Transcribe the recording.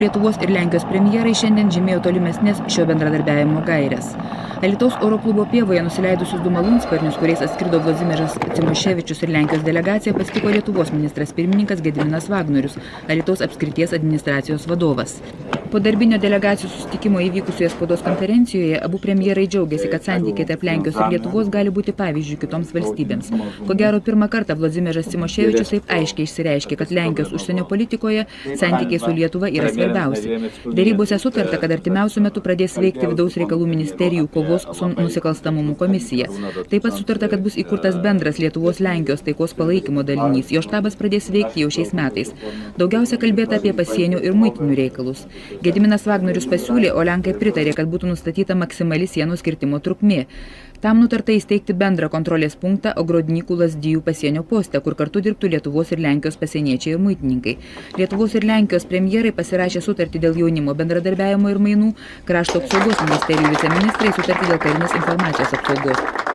Lietuvos ir Lenkijos premjerai šiandien žymėjo tolimesnės šio bendradarbiavimo gaires. Alytaus oro klubo pievoje nusileidusius 2 malūnsparnius, kuriais atskrido Vladimiras Cimoševičius ir Lenkijos delegacija, pasitiko Lietuvos ministras pirmininkas Gediminas Vagnorius, Alytaus apskrities administracijos vadovas. Po darbinio delegacijų susitikimo įvykusioje spaudos konferencijoje abu premjerai džiaugiasi, kad santykiai tarp Lenkijos ir Lietuvos gali būti pavyzdžių kitoms valstybėms. Ko gero, pirmą kartą Vladimiras Cimoševičius taip aiškiai išsireiškė, kad Lenkijos užsienio politikoje santykiai su Lietuva yra svarbiausi. Dėrybose sutarta, kad artimiausiu metu pradės veikti vidaus reikalų ministerijų kovos su nusikalstamumu komisija. Taip pat sutarta, kad bus įkurtas bendras Lietuvos-Lenkijos taikos palaikymo dalinys. Jo štabas pradės veikti jau šiais metais. Daugiausia kalbėta apie pasienio ir muitinių reikalus. Gediminas Vagnorius pasiūlė, o Lenkai pritarė, kad būtų nustatyta maksimali sienos kirtimo trukmė. Tam nutarta įsteigti bendrą kontrolės punktą Ogrodnikų Lazdijų pasienio poste, kur kartu dirbtų Lietuvos ir Lenkijos pasieniečiai ir muitininkai. Lietuvos ir Lenkijos premjerai pasirašė sutartį dėl jaunimo bendradarbiavimo ir mainų, krašto apsaugos ministerijų viceministrai sutartį dėl karinės informacijos apsaugos.